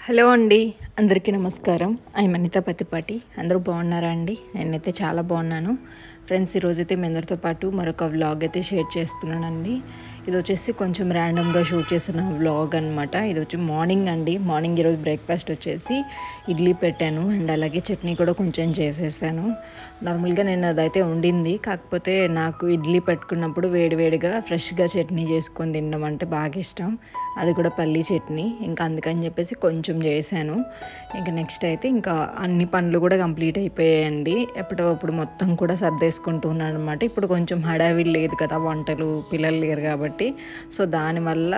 Hello అండి, అందరికీ నమస్కారం. ఐఎమ్ అనిత పతిపాటి. అందరూ బాగున్నారా అండి? నేనైతే చాలా బాగున్నాను ఫ్రెండ్స్. ఈరోజైతే మీ అందరితో పాటు మరొక వ్లాగ్ అయితే షేర్ చేస్తున్నానండి. ఇది వచ్చేసి కొంచెం ర్యాండమ్గా షూట్ చేసిన వ్లాగ్ అనమాట. ఇది వచ్చి మార్నింగ్ అండి. మార్నింగ్ ఈరోజు బ్రేక్ఫాస్ట్ వచ్చేసి ఇడ్లీ పెట్టాను అండ్ అలాగే చట్నీ కూడా కొంచెం చేసేసాను. నార్మల్గా నేను అదైతే ఉండింది, కాకపోతే నాకు ఇడ్లీ పెట్టుకున్నప్పుడు వేడివేడిగా ఫ్రెష్గా చట్నీ చేసుకొని తినడం అంటే బాగా ఇష్టం. అది కూడా పల్లీ చట్నీ. ఇంకా అందుకని చెప్పేసి కొంచెం చేశాను. ఇంకా నెక్స్ట్ అయితే ఇంకా అన్ని పనులు కూడా కంప్లీట్ అయిపోయాయండి. ఎప్పటికప్పుడు మొత్తం కూడా సర్దేసుకుంటున్నాను అనమాట. ఇప్పుడు కొంచెం హడావిడి లేదు కదా, వంటలు పిల్లలు లేరు కాబట్టి. సో దానివల్ల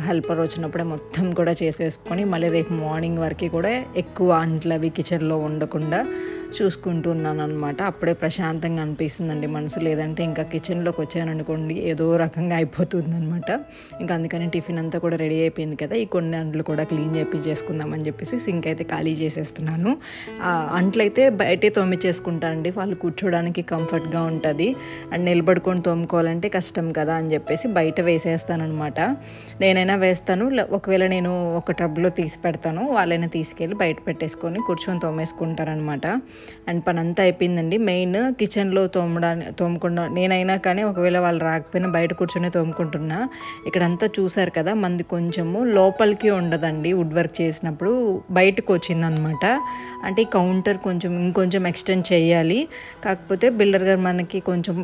హెల్పర్ వచ్చినప్పుడే మొత్తం కూడా చేసేసుకొని మళ్ళీ రేపు మార్నింగ్ వరకు కూడా ఎక్కువ అంట్లు అవి కిచెన్లో ఉండకుండా చూసుకుంటున్నాను అనమాట. అప్పుడే ప్రశాంతంగా అనిపిస్తుందండి మనసు. లేదంటే ఇంకా కిచెన్లోకి వచ్చాననుకోండి ఏదో రకంగా అయిపోతుంది అనమాట. ఇంకా అందుకని టిఫిన్ అంతా కూడా రెడీ అయిపోయింది కదా, ఈ కొన్ని అంట్లు కూడా క్లీన్ చేసుకుందామని చెప్పేసి సింక్ అయితే ఖాళీ చేసేస్తున్నాను. అంట్లు అయితే బయటే తోమిచ్చేసుకుంటానండి, వాళ్ళు కూర్చోడానికి కంఫర్ట్గా ఉంటుంది. అండ్ నిలబడుకొని తోముకోవాలంటే కష్టం కదా అని చెప్పేసి బయట వేసేస్తానమాట. నేనైనా వేస్తాను, ఒకవేళ నేను ఒక టబ్లో తీసి పెడతాను, వాళ్ళైనా తీసుకెళ్ళి బయట పెట్టేసుకొని కూర్చొని తోమేసుకుంటారనమాట. అండ్ పని అంతా అయిపోయిందండి. మెయిన్ కిచెన్లో తోముకుండా నేనైనా కానీ ఒకవేళ వాళ్ళు రాకపోయినా బయట కూర్చొని తోముకుంటున్నా. ఇక్కడంతా చూసారు కదా, మంది కొంచెము లోపలికి ఉండదండి. వుడ్ వర్క్ చేసినప్పుడు బయటకు వచ్చిందనమాట. అంటే ఈ కౌంటర్ ఇంకొంచెం ఎక్స్టెండ్ చేయాలి. కాకపోతే బిల్డర్ గారు మనకి కొంచెం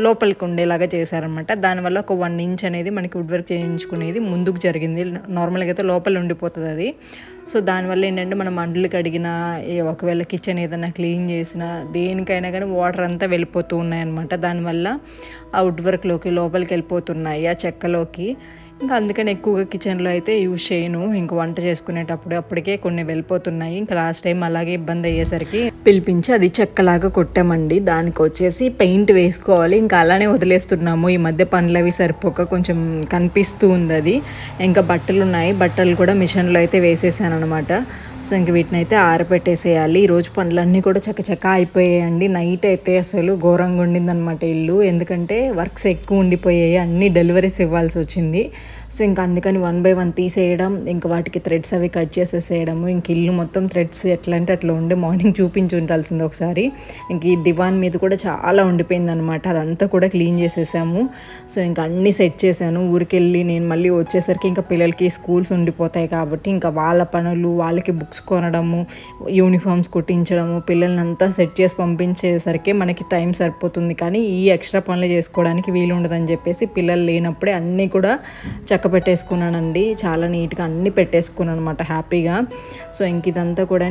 లోపలికి ఉండేలాగా చేశారనమాట. దానివల్ల ఒక 1 ఇంచ్ అనేది మనకి వుడ్ వర్క్ చేయించుకునేది ముందుకు జరిగింది. నార్మల్గా అయితే లోపల ఉండిపోతుంది అది. సో దానివల్ల ఏంటంటే మనం అంట్లు కడిగినా, ఒకవేళ కిచెన్ ఏదైనా క్లీన్ చేసినా, దేనికైనా కానీ వాటర్ అంతా వెళ్ళిపోతూ ఉన్నాయన్నమాట. దానివల్ల ఆ వుడ్ వర్క్లోకి లోపలికి వెళ్ళిపోతున్నాయి, ఆ చెక్కలోకి. ఇంకా అందుకని ఎక్కువగా కిచెన్లో అయితే యూజ్ చేయను. ఇంక వంట చేసుకునేటప్పుడు అప్పటికే కొన్ని వెళ్ళిపోతున్నాయి. ఇంకా లాస్ట్ టైం అలాగే ఇబ్బంది అయ్యేసరికి పిలిపించి అది చెక్కలాగా కొట్టామండి. దానికి వచ్చేసి పెయింట్ వేసుకోవాలి, ఇంకా అలానే వదిలేస్తున్నాము. ఈ మధ్య పనులు అవి సరిపోక కొంచెం కనిపిస్తూ ఉంది అది. ఇంకా బట్టలు ఉన్నాయి, బట్టలు కూడా మిషన్లో అయితే వేసేసాను అనమాట. సో ఇంక వీటిని అయితే ఆరబెట్టేసేయాలి. ఈరోజు పనులన్నీ కూడా చకచక అయిపోయాయండి. నైట్ అయితే అసలు ఘోరంగా ఉండిందనమాట ఇల్లు, ఎందుకంటే వర్క్స్ ఎక్కువ ఉండిపోయాయి, అన్ని డెలివరీస్ ఇవ్వాల్సి వచ్చింది. సో ఇంకా అందుకని 1 by 1 తీసేయడం, ఇంకా వాటికి థ్రెడ్స్ అవి కట్ చేసేసేయడము. ఇంక ఇల్లు మొత్తం థ్రెడ్స్ ఎట్లా అంటే అట్లా ఉండి మార్నింగ్ చూపించి ఉండాల్సింది ఒకసారి. ఇంక ఈ దివాన్ మీద కూడా చాలా ఉండిపోయింది అనమాట, అదంతా కూడా క్లీన్ చేసేసాము. సో ఇంకా అన్నీ సెట్ చేశాను. ఊరికెళ్ళి నేను మళ్ళీ వచ్చేసరికి ఇంకా పిల్లలకి స్కూల్స్ ఉండిపోతాయి కాబట్టి ఇంకా వాళ్ళ పనులు, వాళ్ళకి బుక్స్ కొనడము, యూనిఫామ్స్ కుట్టించడము, పిల్లల్ని అంతా సెట్ చేసి పంపించేసరికి మనకి టైం సరిపోతుంది. కానీ ఈ ఎక్స్ట్రా పనులు చేసుకోవడానికి వీలు ఉండదని చెప్పేసి పిల్లలు లేనప్పుడే అన్నీ కూడా చక్క పెట్టేసుకున్నానండి. చాలా నీట్గా అన్నీ పెట్టేసుకున్నాను అనమాట హ్యాపీగా. సో ఇంక ఇదంతా కూడా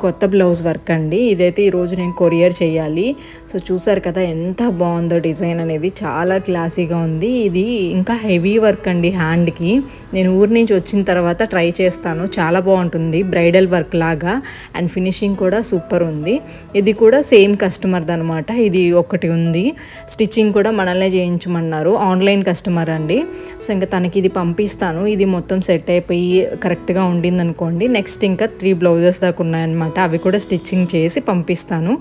కొత్త బ్లౌజ్ వర్క్ అండి. ఇదైతే ఈరోజు నేను కొరియర్ చేయాలి. సో చూసారు కదా ఎంత బాగుందో డిజైన్ అనేది, చాలా క్లాసీగా ఉంది. ఇది ఇంకా హెవీ వర్క్ అండి హ్యాండ్కి. నేను ఊరి నుంచి వచ్చిన తర్వాత ట్రై చేస్తాను, చాలా బాగుంటుంది, బ్రైడల్ వర్క్ లాగా. అండ్ ఫినిషింగ్ కూడా సూపర్ ఉంది. ఇది కూడా సేమ్ కస్టమర్ది అనమాట. ఇది ఒకటి ఉంది, స్టిచ్చింగ్ కూడా మనల్నే చేయించమన్నారు, ఆన్లైన్ కస్టమర్ అండి. సో ఇంకా తనకి ఇది పంపిస్తాను. ఇది మొత్తం సెట్ అయిపోయి కరెక్ట్గా ఉండింది అనుకోండి, నెక్స్ట్ ఇంకా 3 బ్లౌజెస్ దాకా ఉన్నాయన్నమాట. అవి కూడా స్టిచ్చింగ్ చేసి పంపిస్తాను.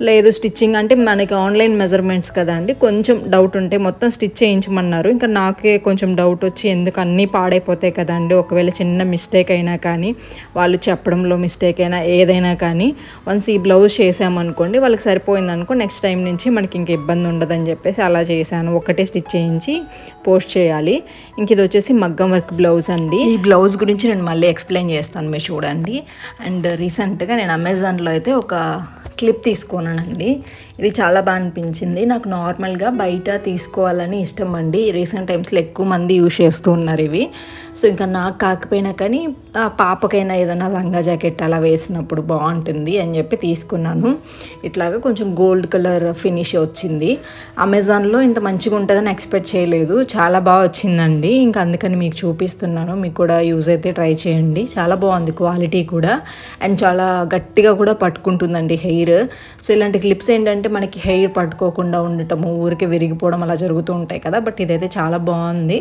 లేదు స్టిచ్చింగ్ అంటే మనకి ఆన్లైన్ మెజర్మెంట్స్ కదా అండి, కొంచెం డౌట్ ఉంటే మొత్తం స్టిచ్ చేయించమన్నారు. ఇంకా నాకే కొంచెం డౌట్ వచ్చి, ఎందుకు అన్నీ పాడైపోతాయి కదండి, ఒకవేళ చిన్న మిస్టేక్ అయినా కానీ, వాళ్ళు చెప్పడంలో మిస్టేక్ అయినా ఏదైనా కానీ, వన్స్ ఈ బ్లౌజ్ చేసామనుకోండి వాళ్ళకి సరిపోయింది అనుకో, నెక్స్ట్ టైం నుంచి మనకి ఇంక ఇబ్బంది ఉండదని చెప్పేసి అలా చేశాను. ఒకటే స్టిచ్ చేయించి పోస్ట్ చేయాలి. ఇంక ఇది వచ్చేసి మగ్గం వర్క్ బ్లౌజ్ అండి. ఈ బ్లౌజ్ గురించి నేను మళ్ళీ ఎక్స్ప్లెయిన్ చేస్తాను, మీరు చూడండి. అండ్ రీసెంట్గా నేను అమెజాన్లో అయితే ఒక క్లిప్ తీసుకున్నానండి. ఇది చాలా బాగా అనిపించింది నాకు. నార్మల్గా బయట తీసుకోవాలని ఇష్టం అండి. రీసెంట్ టైమ్స్లో ఎక్కువ మంది యూజ్ చేస్తూ ఉన్నారు ఇవి. సో ఇంకా నాకు కాకపోయినా కానీ పాపకైనా ఏదైనా లంగా జాకెట్ అలా వేసినప్పుడు బాగుంటుంది అని చెప్పి తీసుకున్నాను. ఇట్లాగా కొంచెం గోల్డ్ కలర్ ఫినిష్ వచ్చింది. అమెజాన్లో ఇంత మంచిగా ఉంటుందని ఎక్స్పెక్ట్ చేయలేదు, చాలా బాగా వచ్చిందండి. ఇంకా అందుకని మీకు చూపిస్తున్నాను, మీకు కూడా యూజ్ అయితే ట్రై చేయండి. చాలా బాగుంది క్వాలిటీ కూడా, అండ్ చాలా గట్టిగా కూడా పట్టుకుంటుందండి హెయిర్. సో ఇలాంటి క్లిప్స్ ఏంటంటే మనకి హెయిర్ పట్టుకోకుండా ఉండటము, ఊరికే విరిగిపోవడం అలా జరుగుతూ ఉంటాయి కదా. బట్ ఇదైతే చాలా బాగుంది.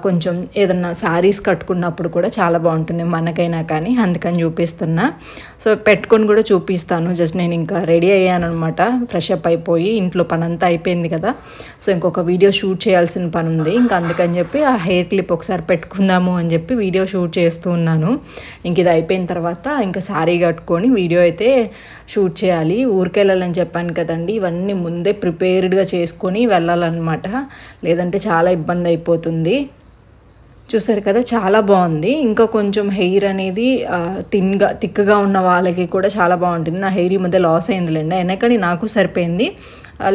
కొంచెం ఏదన్నా శారీస్ కట్టుకున్నప్పుడు కూడా చాలా బాగుంటుంది మనకైనా కానీ, అందుకని చూపిస్తున్నా. సో పెట్టుకొని కూడా చూపిస్తాను. జస్ట్ నేను ఇంకా రెడీ అయ్యాను అనమాట, ఫ్రెష్ అప్ అయిపోయి ఇంట్లో పని అంతా అయిపోయింది కదా. సో ఇంకొక వీడియో షూట్ చేయాల్సిన పని ఉంది, ఇంకా అందుకని చెప్పి ఆ హెయిర్ క్లిప్ ఒకసారి పెట్టుకుందాము అని చెప్పి వీడియో షూట్ చేస్తూ ఉన్నాను. ఇంక ఇది అయిపోయిన తర్వాత ఇంకా శారీ కట్టుకొని వీడియో అయితే షూట్ చేయాలి. ఊరికెళ్ళాలని చెప్పాను కదండి, ఇవన్నీ ముందే ప్రిపేర్డ్గా చేసుకొని వెళ్ళాలన్నమాట, లేదంటే చాలా ఇబ్బంది అయిపోతుంది. చూసారు కదా, చాలా బాగుంది. ఇంకా కొంచెం హెయిర్ అనేది థిక్గా ఉన్న వాళ్ళకి కూడా చాలా బాగుంటుంది. నా హెయిర్ ఈ మధ్య లాస్ అయిందిలేండి, అయినా కానీ నాకు సరిపోయింది.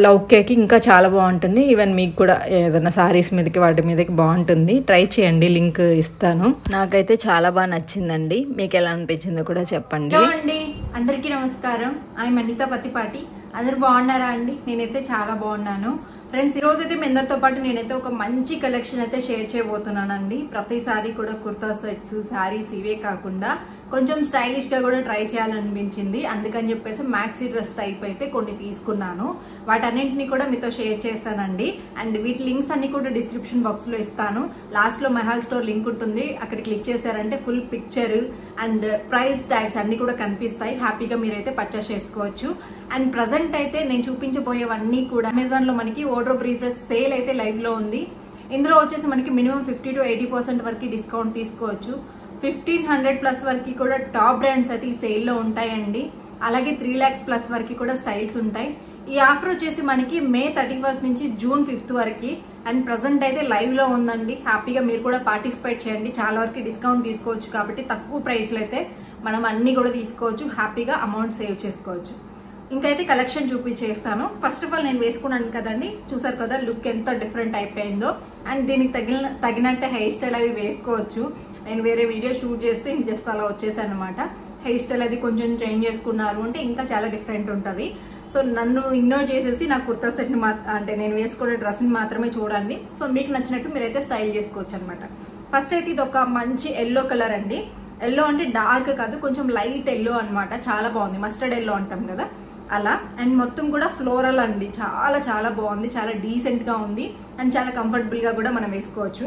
లౌక్యకి ఇంకా చాలా బాగుంటుంది. ఈవెన్ మీకు కూడా ఏదైనా శారీస్ మీదకి వాటి మీదకి బాగుంటుంది, ట్రై చేయండి, లింక్ ఇస్తాను. నాకైతే చాలా బాగా నచ్చిందండి, మీకు ఎలా అనిపించిందో కూడా చెప్పండి. అండి అందరికీ నమస్కారం, ఐఎమ్ అనిత పత్తిపాటి. అందరు బాగున్నారా అండి? నేనైతే చాలా బాగున్నాను ఫ్రెండ్స్. ఈ రోజు అయితే మీ అందరితో పాటు నేనైతే ఒక మంచి కలెక్షన్ అయితే షేర్ చేయబోతున్నానండి. ప్రతిసారి కూడా కుర్తా సెట్స్, శారీస్ ఇవే కాకుండా కొంచెం స్టైలిష్ గా కూడా ట్రై చేయాలనిపించింది. అందుకని చెప్పేసి మ్యాక్సీ డ్రెస్ టైప్ అయితే కొన్ని తీసుకున్నాను. వాటన్నింటినీ కూడా మీతో షేర్ చేస్తానండి. అండ్ వీటి లింక్స్ అన్ని కూడా డిస్క్రిప్షన్ బాక్స్ లో ఇస్తాను. లాస్ట్ లో మెహల్ స్టోర్ లింక్ ఉంటుంది, అక్కడ క్లిక్ చేశారంటే full picture and price tags అన్ని కూడా కనిపిస్తాయి. హ్యాపీగా మీరైతే పర్చేస్ చేసుకోవచ్చు. అండ్ ప్రజెంట్ అయితే నేను చూపించబోయేవన్నీ కూడా అమెజాన్ లో మనకి వార్డ్రోబ్ రిఫ్రెష్ సేల్ అయితే లైవ్ లో ఉంది. ఇందులో వచ్చేసి మనకి మినిమం 50 to 80% వరకు డిస్కౌంట్ తీసుకోవచ్చు. 1500+ వరకు కూడా టాప్ బ్రాండ్స్ అయితే ఈ సేల్ లో ఉంటాయండి. అలాగే 3 lakhs+ వరకు కూడా స్టైల్స్ ఉంటాయి. ఈ ఆఫర్ వచ్చేసి మనకి మే 31st నుంచి జూన్ 5th వరకు. అండ్ ప్రజెంట్ అయితే లైవ్ లో ఉందండి, హ్యాపీగా మీరు కూడా పార్టిసిపేట్ చేయండి. చాలా వరకు డిస్కౌంట్ తీసుకోవచ్చు కాబట్టి తక్కువ ప్రైస్ లో అయితే మనం అన్ని కూడా తీసుకోవచ్చు, హ్యాపీగా అమౌంట్ సేవ్ చేసుకోవచ్చు. ఇంకైతే కలెక్షన్ చూపించేస్తాను. ఫస్ట్ ఆఫ్ ఆల్ నేను వేసుకున్నాను కదండి, చూసారు కదా లుక్ ఎంత డిఫరెంట్ అయిపోయిందో. అండ్ దీనికి తగినట్టు హెయిర్ స్టైల్ అవి వేసుకోవచ్చు. నేను వేరే వీడియో షూట్ చేస్తే జస్ట్ అలా వచ్చేసాను అనమాట. హెయిర్ స్టైల్ అది కొంచెం చేంజ్ చేసుకున్నారు అంటే ఇంకా చాలా డిఫరెంట్ ఉంటుంది. సో నన్ను ఇగ్నోర్ చేసేసి నా కుర్తా సెట్ ని అంటే నేను వేసుకునే డ్రెస్ ని మాత్రమే చూడండి. సో మీకు నచ్చినట్టు మీరైతే స్టైల్ చేసుకోవచ్చు అనమాట. ఫస్ట్ అయితే ఇది ఒక మంచి ఎల్లో కలర్ అండి. ఎల్లో అంటే డార్క్ కాదు, కొంచెం లైట్ ఎల్లో అనమాట. చాలా బాగుంది, మస్టర్డ్ ఎల్లో అంటాం కదా అలా. అండ్ మొత్తం కూడా ఫ్లోరల్ అండి, చాలా చాలా బాగుంది, చాలా డీసెంట్ గా ఉంది. అండ్ చాలా కంఫర్టబుల్ గా కూడా మనం వేసుకోవచ్చు.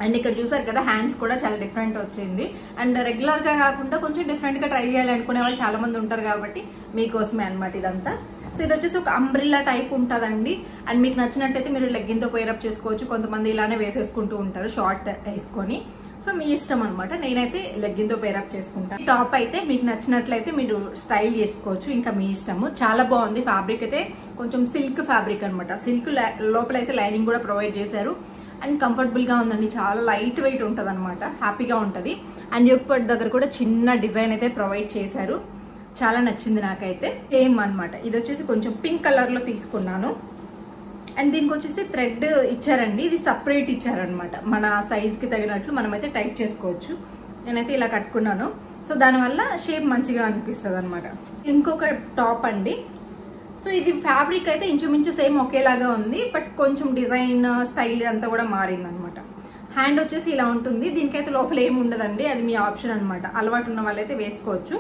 అండ్ ఇక్కడ చూసారు కదా హ్యాండ్స్ కూడా చాలా డిఫరెంట్ వచ్చింది. అండ్ రెగ్యులర్ గా కాకుండా కొంచెం డిఫరెంట్ గా ట్రై చేయాలనుకునే వాళ్ళు చాలా మంది ఉంటారు కాబట్టి మీకోసమే అనమాట ఇదంతా. సో ఇది వచ్చేసి ఒక అంబ్రిల్లా టైప్ ఉంటదండి. అండ్ మీకు నచ్చినట్టయితే మీరు లెగ్గిన్ తో పేరప్ చేసుకోవచ్చు. కొంతమంది ఇలానే వేసేసుకుంటూ ఉంటారు షార్ట్ వేసుకొని. సో మీ ఇష్టం అనమాట, నేనైతే లెగ్గిన్ తో పేరప్ చేసుకుంటాను. టాప్ అయితే మీకు నచ్చినట్లయితే మీరు స్టైల్ చేసుకోవచ్చు, ఇంకా మీ ఇష్టము. చాలా బాగుంది. ఫ్యాబ్రిక్ అయితే కొంచెం సిల్క్ ఫ్యాబ్రిక్ అనమాట. సిల్క్ లోపల అయితే లైనింగ్ కూడా ప్రొవైడ్ చేశారు. అండ్ కంఫర్టబుల్ గా ఉందండి, చాలా లైట్ వెయిట్ ఉంటది అనమాట, హ్యాపీగా ఉంటది. అండ్ యోగపట్ దగ్గర కూడా చిన్న డిజైన్ అయితే ప్రొవైడ్ చేశారు, చాలా నచ్చింది నాకైతే. సేమ్ అనమాట. ఇది వచ్చేసి కొంచెం పింక్ కలర్ లో తీసుకున్నాను. అండ్ దీనికి వచ్చేసి థ్రెడ్ ఇచ్చారండి, ఇది సపరేట్ ఇచ్చారనమాట. మన సైజ్ కి తగినట్లు మనమైతే టైట్ చేసుకోవచ్చు. నేనైతే ఇలా కట్టుకున్నాను. సో దానివల్ల షేప్ మంచిగా అనిపిస్తుంది అనమాట. ఇంకొక టాప్ అండి. సో ఇది ఫ్యాబ్రిక్ అయితే ఇంచుమించు సేమ్ ఒకేలాగా ఉంది, బట్ కొంచెం డిజైన్ స్టైల్ అంతా కూడా మారింది అనమాట. హ్యాండ్ వచ్చేసి ఇలా ఉంటుంది. దీనికైతే లోపల ఏమి ఉండదండి, అది మీ ఆప్షన్ అనమాట. అలవాటు ఉన్న వాళ్ళైతే వేసుకోవచ్చు.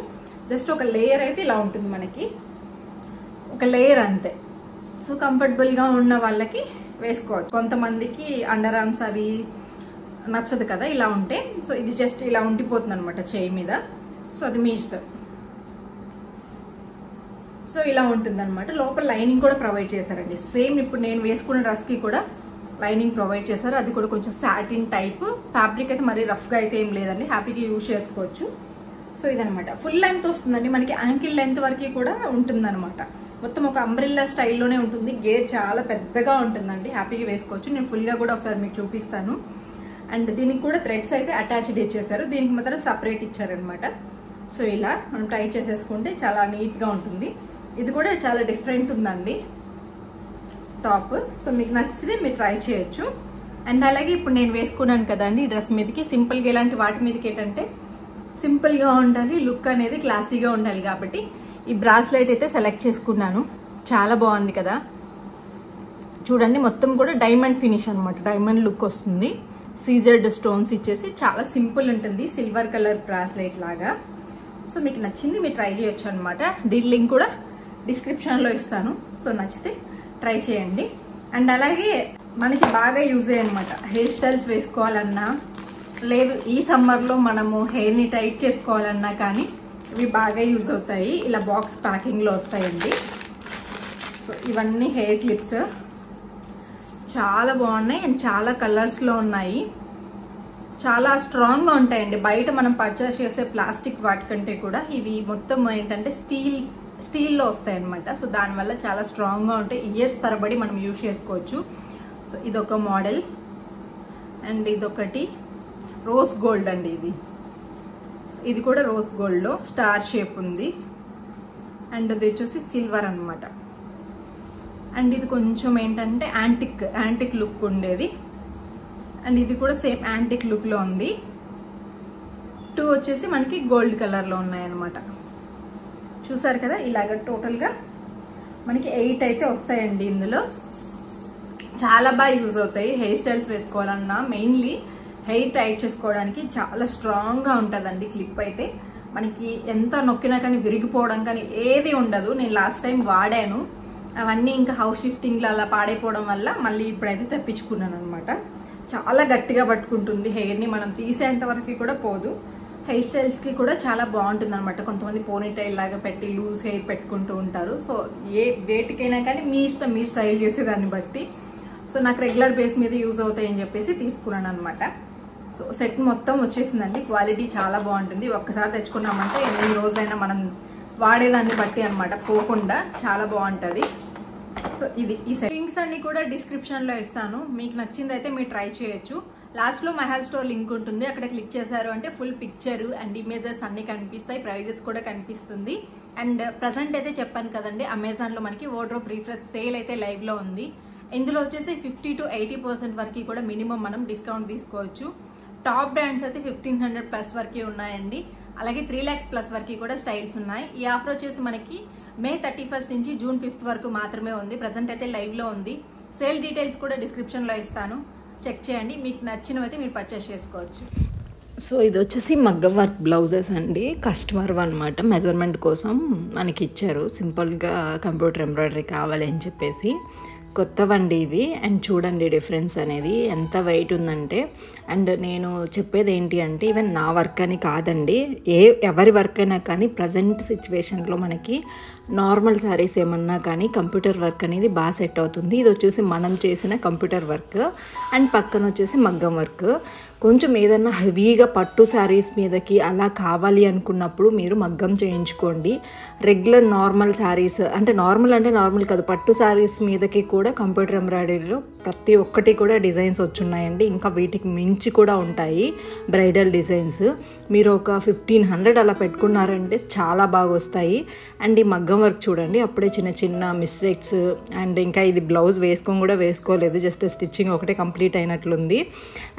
జస్ట్ ఒక లేయర్ అయితే ఇలా ఉంటుంది మనకి, ఒక లేయర్ అంతే. సో కంఫర్టబుల్ గా ఉన్న వాళ్ళకి వేసుకోవచ్చు. కొంతమందికి అండర్ ఆర్మ్స్ అవి నచ్చదు కదా ఇలా ఉంటే. సో ఇది జస్ట్ ఇలా ఉండిపోతుంది అనమాట చేయి మీద. సో అది మీ ఇష్టం. సో ఇలా ఉంటుంది అనమాట. లోపల లైనింగ్ కూడా ప్రొవైడ్ చేశారండి. సేమ్ ఇప్పుడు నేను వేసుకున్న డ్రెస్ కి కూడా లైనింగ్ ప్రొవైడ్ చేశారు. అది కూడా కొంచెం సాటిన్ టైప్ ఫ్యాబ్రిక్ అయితే మరీ రఫ్ గా అయితే ఏం లేదండి, హ్యాపీగా యూజ్ చేసుకోవచ్చు. సో ఇదనమాట. ఫుల్ లెంత్ వస్తుందండి మనకి, యాంకిల్ లెంత్ వరకు కూడా ఉంటుంది అనమాట. మొత్తం ఒక అంబ్రిల్లా స్టైల్లోనే ఉంటుంది. గేర్ చాలా పెద్దగా ఉంటుందండి, హ్యాపీగా వేసుకోవచ్చు. నేను ఫుల్ గా కూడా ఒకసారి మీకు చూపిస్తాను. అండ్ దీనికి కూడా థ్రెడ్స్ అయితే అటాచ్డ్ ఇచ్చేసారు, దీనికి మాత్రం సపరేట్ ఇచ్చారనమాట. సో ఇలా మనం టైట్ చేసేసుకుంటే చాలా నీట్ గా ఉంటుంది. ఇది కూడా చాలా డిఫరెంట్ ఉందండి టాప్. సో మీకు నచ్చితే మీరు ట్రై చేయొచ్చు. అండ్ అలాగే ఇప్పుడు నేను వేసుకున్నాను కదండి ఈ డ్రెస్ మీదకి, సింపుల్ గా ఇలాంటి వాటి మీదకి ఏంటంటే సింపుల్ గా ఉండాలి, లుక్ అనేది క్లాసీగా ఉండాలి కాబట్టి ఈ బ్రాస్లెట్ అయితే సెలెక్ట్ చేసుకున్నాను. చాలా బాగుంది కదా, చూడండి మొత్తం కూడా డైమండ్ ఫినిష్ అనమాట, డైమండ్ లుక్ వస్తుంది. సీజర్డ్ స్టోన్స్ ఇచ్చేసి చాలా సింపుల్ ఉంటుంది, సిల్వర్ కలర్ బ్రాస్లెట్ లాగా. సో మీకు నచ్చింది మీరు ట్రై చేయొచ్చు అనమాట. దీని లింక్ కూడా డిస్క్రిప్షన్ లో ఇస్తాను. సో నచ్చితే ట్రై చేయండి. అండ్ అలాగే మనకి బాగా యూజ్ అయ్యాయి అనమాట. హెయిర్ స్టైల్స్ వేసుకోవాలన్నా, లేదు ఈ సమ్మర్లో మనము హెయిర్ని టైట్ చేసుకోవాలన్నా కానీ ఇవి బాగా యూజ్ అవుతాయి. ఇలా బాక్స్ ప్యాకింగ్లో వస్తాయండి. సో ఇవన్నీ హెయిర్ క్లిప్స్ చాలా బాగున్నాయి అండ్ చాలా కలర్స్లో ఉన్నాయి. చాలా స్ట్రాంగ్గా ఉంటాయండి. బయట మనం పర్చేస్ చేసే ప్లాస్టిక్ వాటికంటే కూడా ఇవి మొత్తం ఏంటంటే స్టీల్లో వస్తాయి అనమాట. సో దానివల్ల చాలా స్ట్రాంగ్గా ఉంటాయి. ఇయర్స్ తరబడి మనం యూజ్ చేసుకోవచ్చు. సో ఇదొక మోడల్ అండ్ ఇదొకటి రోజ్ గోల్డ్ అండి. ఇది కూడా రోజ్ గోల్డ్లో స్టార్ షేప్ ఉంది అండ్ ఇది వచ్చేసి సిల్వర్ అనమాట. అండ్ ఇది కొంచెం ఏంటంటే యాంటిక్ లుక్ ఉండేది అండ్ ఇది కూడా సేమ్ యాంటిక్ లుక్లో ఉంది. 2 వచ్చేసి మనకి గోల్డ్ కలర్లో ఉన్నాయన్నమాట. చూసారు కదా, ఇలాగ టోటల్గా మనకి 8 అయితే వస్తాయండి. ఇందులో చాలా బాగా యూజ్ అవుతాయి. హెయిర్ స్టైల్స్ వేసుకోవాలన్నా, మెయిన్లీ హెయిర్ టైట్ చేసుకోవడానికి చాలా స్ట్రాంగ్గా ఉంటుందండి. క్లిప్ అయితే మనకి ఎంత నొక్కినా కానీ విరిగిపోవడం కానీ ఏది ఉండదు. నేను లాస్ట్ టైం వాడాను, అవన్నీ ఇంకా హౌస్ షిఫ్టింగ్లో అలా పాడైపోవడం వల్ల మళ్ళీ ఇప్పుడైతే తెప్పించుకున్నాను అనమాట. చాలా గట్టిగా పట్టుకుంటుంది హెయిర్ని, మనం తీసేంత వరకు కూడా పోదు. హెయిర్ స్టైల్స్కి కూడా చాలా బాగుంటుంది అనమాట. కొంతమంది పోనీటైల్ లాగా పెట్టి లూజ్ హెయిర్ పెట్టుకుంటూ ఉంటారు. సో వేటికైనా కానీ మీ ఇష్టం, మీ స్టైల్ చేసేదాన్ని బట్టి. సో నాకు రెగ్యులర్ బేస్ మీద యూజ్ అవుతాయని చెప్పేసి తీసుకున్నాను అనమాట. సో సెట్ మొత్తం వచ్చేసిందండి. క్వాలిటీ చాలా బాగుంటుంది. ఒక్కసారి తెచ్చుకున్నామంటే ఎన్ని రోజులైనా మనం వాడేదాన్ని బట్టి అనమాట, పోకుండా చాలా బాగుంటుంది. సో ఇది ఈ లింక్స్ అన్ని కూడా డిస్క్రిప్షన్ లో ఇస్తాను. మీకు నచ్చింది అయితే మీరు ట్రై చేయొచ్చు. లాస్ట్ లో మహల్ స్టోర్ లింక్ ఉంటుంది, అక్కడ క్లిక్ చేశారు అంటే ఫుల్ పిక్చర్ అండ్ ఇమేజెస్ అన్ని కనిపిస్తాయి, ప్రైజెస్ కూడా కనిపిస్తుంది. అండ్ ప్రజెంట్ అయితే చెప్పాను కదండి, అమెజాన్ లో మనకి వార్డ్రోబ్ రిఫ్రెష్ సేల్ అయితే లైవ్ లో ఉంది. ఇందులో వచ్చేసి 50 to 80% వరకు కూడా మినిమం మనం డిస్కౌంట్ తీసుకోవచ్చు. టాప్ బ్రాండ్స్ అయితే 1500 ప్లస్ వరకు ఉన్నాయండి. అలాగే 3 lakhs ప్లస్ వరకు కూడా స్టైల్స్ ఉన్నాయి. ఈ ఆఫర్ వచ్చేసి మనకి May 31st నుంచి June 5th వరకు మాత్రమే ఉంది. ప్రజెంట్ అయితే లైవ్ లో ఉంది. సేల్ డీటెయిల్స్ కూడా డిస్క్రిప్షన్ లో ఇస్తాను, చెక్ చేయండి. మీకు నచ్చినవైతే మీరు పర్చేస్ చేసుకోవచ్చు. సో ఇది వచ్చేసి మగ్గం వర్క్ బ్లౌజెస్ అండి. కస్టమర్ అనమాట, మెజర్మెంట్ కోసం మనకి ఇచ్చారు. సింపుల్గా కంప్యూటర్ ఎంబ్రాయిడరీ కావాలి అని చెప్పేసి కొత్తవండి ఇవి. అండ్ చూడండి డిఫరెన్స్ అనేది ఎంత వెయిట్ ఉందంటే. అండ్ నేను చెప్పేది ఏంటి అంటే, ఈవెన్ నా వర్క్ అని కాదండి, ఎవరి వర్క్ అయినా కానీ ప్రజెంట్ సిచ్యువేషన్లో మనకి నార్మల్ శారీస్ ఏమన్నా కానీ కంప్యూటర్ వర్క్ అనేది బాగా సెట్ అవుతుంది. ఇది వచ్చేసి మనం చేసిన కంప్యూటర్ వర్క్ అండ్ పక్కన వచ్చేసి మగ్గం వర్క్. కొంచెం ఏదన్నా హెవీగా పట్టు శారీస్ మీదకి అలా కావాలి అనుకున్నప్పుడు మీరు మగ్గం చేయించుకోండి. రెగ్యులర్ నార్మల్ శారీస్ అంటే నార్మల్ కాదు, పట్టు శారీస్ మీదకి కూడా కంప్యూటర్ ఎంబ్రాయిడరీలో ప్రతి ఒక్కటి కూడా డిజైన్స్ వచ్చున్నాయండి. ఇంకా వీటికి మించి కూడా ఉంటాయి బ్రైడల్ డిజైన్స్. మీరు ఒక 1500 అలా పెట్టుకున్నారంటే చాలా బాగా వస్తాయి. అండ్ ఈ మగ్గం వర్క్ చూడండి, అప్పుడే చిన్న చిన్న మిస్టేక్స్. అండ్ ఇంకా ఇది బ్లౌజ్ వేసుకోలేదు, జస్ట్ స్టిచ్చింగ్ ఒకటే కంప్లీట్ అయినట్లుంది.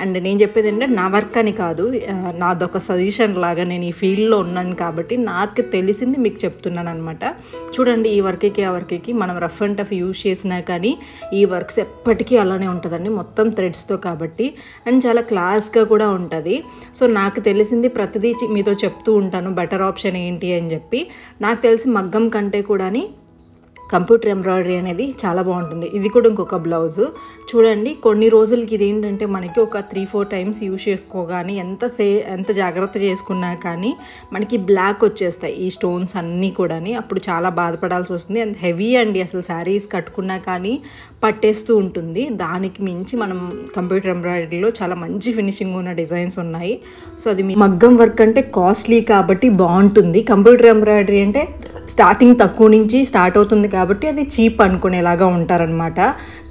అండ్ నేను చెప్పేది ఏంటంటే, నా వర్క్ అని కాదు, నాదొక సజెషన్ లాగా, నేను ఈ ఫీల్డ్లో ఉన్నాను కాబట్టి నాకు తెలిసింది మీకు చెప్తున్నాను అనమాట. చూడండి, ఈ వర్క్కి ఆ వర్క్కి మనం రఫ్ అండ్ టఫ్ యూజ్ చేసినా కానీ ఈ వర్క్స్ ఎప్పటికీ అలానే ఉంటుందండి, మొత్తం థ్రెడ్స్తో కాబట్టి. అండ్ చాలా క్లాస్గా కూడా ఉంటుంది. సో నాకు తెలిసింది ప్రతిదీ మీతో చెప్తూ ఉంటాను, బెటర్ ఆప్షన్ ఏంటి అని చెప్పి. నాకు తెలిసి మగ్గం కంటే కూడా కంప్యూటర్ ఎంబ్రాయిడరీ అనేది చాలా బాగుంటుంది. ఇది కూడా ఇంకొక బ్లౌజు చూడండి. కొన్ని రోజులకి ఇది ఏంటంటే మనకి ఒక 3-4 టైమ్స్ యూజ్ చేసుకోగానే ఎంత జాగ్రత్త చేసుకున్నా కానీ మనకి బ్లాక్ వచ్చేస్తాయి ఈ స్టోన్స్ అన్నీ కూడా. అప్పుడు చాలా బాధపడాల్సి వస్తుంది. అండ్ హెవీ అండి, అసలు శారీస్ కట్టుకున్నా కానీ పట్టేస్తూ ఉంటుంది. దానికి మించి మనం కంప్యూటర్ ఎంబ్రాయిడరీలో చాలా మంచి ఫినిషింగ్ ఉన్న డిజైన్స్ ఉన్నాయి. సో అది మగ్గం వర్క్ అంటే కాస్ట్లీ కాబట్టి బాగుంటుంది. కంప్యూటర్ ఎంబ్రాయిడరీ అంటే స్టార్టింగ్ తక్కువ నుంచి స్టార్ట్ అవుతుంది కాబట్టి అది చీప్ అనుకునేలాగా ఉంటారనమాట.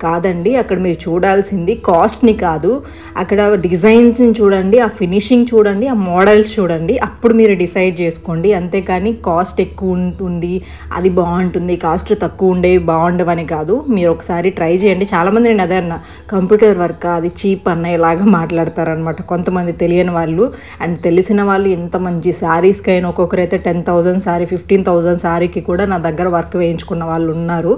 కాదండి, అక్కడ మీరు చూడాల్సింది కాస్ట్ని కాదు, అక్కడ డిజైన్స్ని చూడండి, ఆ ఫినిషింగ్ చూడండి, ఆ మోడల్స్ చూడండి, అప్పుడు మీరు డిసైడ్ చేసుకోండి. అంతేకాని కాస్ట్ ఎక్కువ ఉంటుంది అది బాగుంటుంది, కాస్ట్ తక్కువ ఉండేవి బాగుండవని కాదు. మీరు ఒకసారి ట్రై చేయండి. చాలామంది నేను అదే అన్న, కంప్యూటర్ వర్క్ అది చీప్ అన్న ఇలాగా మాట్లాడతారనమాట కొంతమంది తెలియని వాళ్ళు. అండ్ తెలిసిన వాళ్ళు ఎంత మంచి శారీస్కైనా ఒక్కొక్కరైతే 10,000 శారీ 15,000 శారీకి కూడా నా దగ్గర వర్క్ వేయించుకున్న వాళ్ళు ఉన్నారు.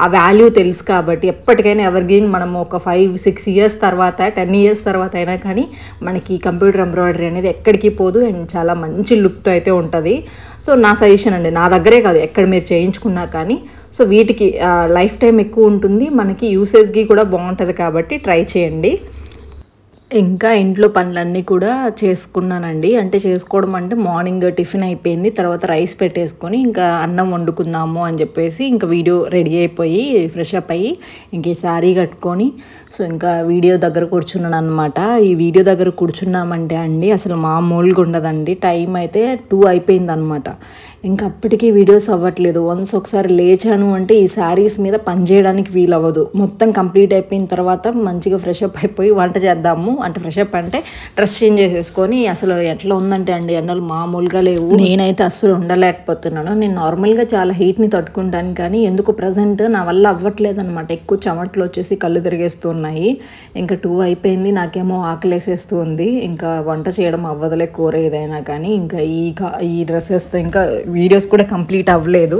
ఆ వాల్యూ తెలుసు కాబట్టి ఎప్పటికైనా ఎవర్గ్రీన్ మనం ఒక 5-6 ఇయర్స్ తర్వాత 10 ఇయర్స్ తర్వాత అయినా కానీ మనకి కంప్యూటర్ ఎంబ్రాయిడరీ అనేది ఎక్కడికి పోదు అండ్ చాలా మంచి లుక్తో అయితే ఉంటుంది. సో నా సజెషన్ అండి, నా దగ్గరే కాదు ఎక్కడ మీరు చేయించుకున్నా కానీ సో వీటికి లైఫ్ టైం ఎక్కువ ఉంటుంది, మనకి యూసేజ్కి కూడా బాగుంటుంది కాబట్టి ట్రై చేయండి. ఇంకా ఇంట్లో పనులన్నీ కూడా చేసుకున్నానండి. అంటే చేసుకోవడం అంటే మార్నింగ్ టిఫిన్ అయిపోయింది, తర్వాత రైస్ పెట్టేసుకొని ఇంకా అన్నం వండుకుందాము అని చెప్పేసి ఇంకా వీడియో రెడీ అయిపోయి ఫ్రెష్ అప్ అయ్యి ఇంక ఈ శారీ కట్టుకొని సో ఇంకా వీడియో దగ్గర కూర్చున్నాను అనమాట. ఈ వీడియో దగ్గర కూర్చున్నామంటే అండి అసలు మామూలుగా ఉండదండి. టైం అయితే 2 అయిపోయింది అనమాట. ఇంకా అప్పటికీ వీడియోస్ అవ్వట్లేదు. వన్స్ ఒకసారి లేచాను అంటే ఈ శారీస్ మీద పని చేయడానికి వీలు అవ్వదు. మొత్తం కంప్లీట్ అయిపోయిన తర్వాత మంచిగా ఫ్రెష్ అప్ అయిపోయి వంట చేద్దాము అంటే ఫ్రెష్ అప్ అంటే డ్రెస్ చేంజ్ చేసేసుకొని అసలు ఎట్లా ఉందంటే అండి ఎండలు మామూలుగా లేవు. నేనైతే అసలు ఉండలేకపోతున్నాను. నేను నార్మల్గా చాలా హీట్ని తట్టుకుంటాను కానీ ఎందుకు ప్రజెంట్ నా వల్ల అవ్వట్లేదు అనమాట. ఎక్కువ చెమటలు వచ్చేసి కళ్ళు తిరిగేస్తూ ఉన్నాయి. ఇంకా 2 అయిపోయింది, నాకేమో ఆకలేసేస్తూ ఉంది. ఇంకా వంట చేయడం అవ్వదులే కూర ఏదైనా కానీ. ఇంకా ఈ డ్రెస్సెస్తో ఇంకా వీడియోస్ కూడా కంప్లీట్ అవ్వలేదు.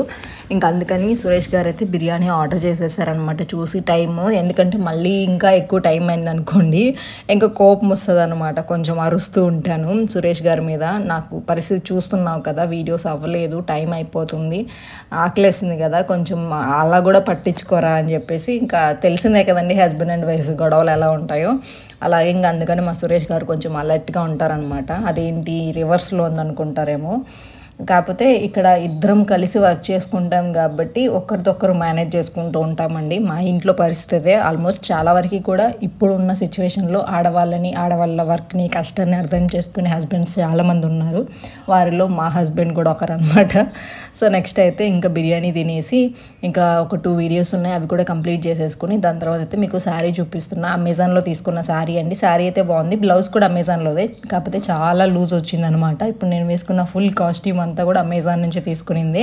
ఇంకా అందుకని సురేష్ గారు అయితే బిర్యానీ ఆర్డర్ చేసేసారనమాట చూసి టైము. ఎందుకంటే మళ్ళీ ఇంకా ఎక్కువ టైం అయింది అనుకోండి ఇంకా కోపం వస్తుంది అనమాట. కొంచెం అరుస్తూ ఉంటాను సురేష్ గారి మీద. నాకు పరిస్థితి చూస్తున్నావు కదా, వీడియోస్ అవ్వలేదు, టైం అయిపోతుంది, ఆకలేసింది కదా, కొంచెం అలా కూడా పట్టించుకోరా అని చెప్పేసి. ఇంకా తెలిసిందే కదండి హస్బెండ్ అండ్ వైఫ్ గొడవలు ఎలా ఉంటాయో. అలాగే ఇంకా అందుకని మా సురేష్ గారు కొంచెం అలర్ట్గా ఉంటారనమాట. అదేంటి రివర్స్లో ఉందనుకుంటారేమో. కాకపోతే ఇక్కడ ఇద్దరం కలిసి వర్క్ చేసుకుంటాం కాబట్టి ఒకరిదొకరు మేనేజ్ చేసుకుంటూ ఉంటామండి. మా ఇంట్లో పరిస్థితి ఆల్మోస్ట్ చాలా వరకు కూడా ఇప్పుడున్న సిచ్యువేషన్లో ఆడవాళ్ళ వర్క్ని కష్టాన్ని అర్థం చేసుకునే హస్బెండ్స్ చాలామంది ఉన్నారు. వారిలో మా హస్బెండ్ కూడా ఒకరనమాట. సో నెక్స్ట్ అయితే ఇంకా బిర్యానీ తినేసి ఇంకా ఒక 2 వీడియోస్ ఉన్నాయి, అవి కూడా కంప్లీట్ చేసేసుకుని దాని తర్వాత అయితే మీకు శారీ చూపిస్తున్నా. అమెజాన్లో తీసుకున్న శారీ అండి. శారీ అయితే బాగుంది, బ్లౌజ్ కూడా అమెజాన్లోదే, కాకపోతే చాలా లూజ్ వచ్చిందనమాట. ఇప్పుడు నేను వేసుకున్న ఫుల్ కాస్ట్యూమ్ అంతా కూడా అమెజాన్ నుంచి తీసుకునింది.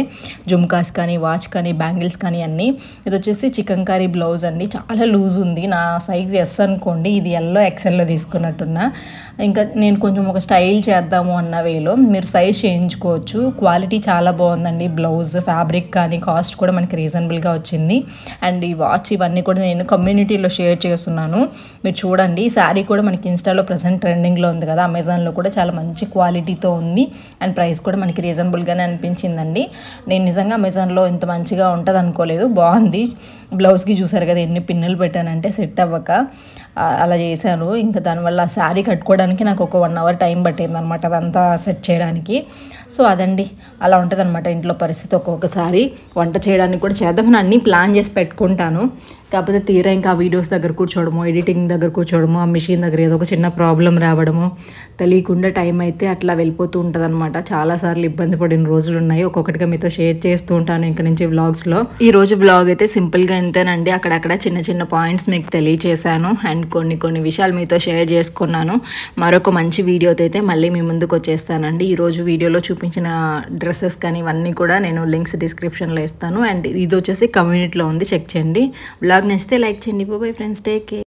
జుమ్కాస్ కానీ, వాచ్ కానీ, బ్యాంగిల్స్ కానీ అన్నీ. ఇది వచ్చేసి చికెన్ కర్రీ బ్లౌజ్ అండి, చాలా లూజ్ ఉంది. నా సైజ్ ఎస్ అనుకోండి, ఇది ఎల్లో ఎక్సెల్లో తీసుకున్నట్టున్నా. ఇంకా నేను కొంచెం ఒక స్టైల్ చేద్దాము అన్న వేలో మీరు సైజ్ చేయించుకోవచ్చు. క్వాలిటీ చాలా బాగుందండి. బ్లౌజ్ ఫ్యాబ్రిక్ కానీ కాస్ట్ కూడా మనకి రీజనబుల్గా వచ్చింది. అండ్ ఈ వాచ్ ఇవన్నీ కూడా నేను కమ్యూనిటీలో షేర్ చేస్తున్నాను, మీరు చూడండి. ఈ శారీ కూడా మనకి ఇన్స్టాలో ప్రజెంట్ ట్రెండింగ్లో ఉంది కదా, అమెజాన్లో కూడా చాలా మంచి క్వాలిటీతో ఉంది అండ్ ప్రైస్ కూడా మనకి రీజనబుల్గానే అనిపించిందండి. నేను నిజంగా అమెజాన్లో ఇంత మంచిగా ఉంటుంది అనుకోలేదు, బాగుంది. బ్లౌజ్కి చూసారు కదా ఎన్ని పిన్నులు పెట్టానంటే సెట్ అవ్వక అలా చేశాను. ఇంకా దానివల్ల శారీ కట్టుకోవడానికి నాకు ఒక 1 అవర్ టైం పట్టింది అనమాట అదంతా సెట్ చేయడానికి. సో అదండి, అలా ఉంటుంది అనమాట ఇంట్లో పరిస్థితి. ఒక్కొక్కసారి వంట చేయడానికి కూడా చేద్దామని అన్నీ ప్లాన్ చేసి పెట్టుకుంటాను, కాకపోతే తీరా ఇంకా వీడియోస్ దగ్గర కూర్చోవడము, ఎడిటింగ్ దగ్గర కూర్చోవడము, ఆ మిషన్ దగ్గర ఏదో ఒక చిన్న ప్రాబ్లం రావడము, తెలియకుండా టైం అయితే అట్లా వెళ్ళిపోతూ ఉంటుంది అనమాట. చాలాసార్లు ఇబ్బంది పడిన రోజులు ఉన్నాయి, ఒక్కొక్కటిగా మీతో షేర్ చేస్తూ ఉంటాను ఇంక నుంచి వ్లాగ్స్లో. ఈరోజు వ్లాగ్ అయితే సింపుల్గా ఎంతేనండి, అక్కడక్కడ చిన్న చిన్న పాయింట్స్ మీకు తెలియచేశాను అండ్ కొన్ని విషయాలు మీతో షేర్ చేసుకున్నాను. మరొక మంచి వీడియోతో అయితే మళ్ళీ మీ ముందుకు వచ్చేస్తానండి. ఈరోజు వీడియోలో చూపించిన డ్రెస్సెస్ కానీ ఇవన్నీ కూడా నేను లింక్స్ డిస్క్రిప్షన్లో ఇస్తాను. అండ్ ఇది వచ్చేసి కమ్యూనిటీలో ఉంది, చెక్ చేయండి. వ్లాగ్ నచ్చితే లైక్ చేయండి. Bye friends, take care.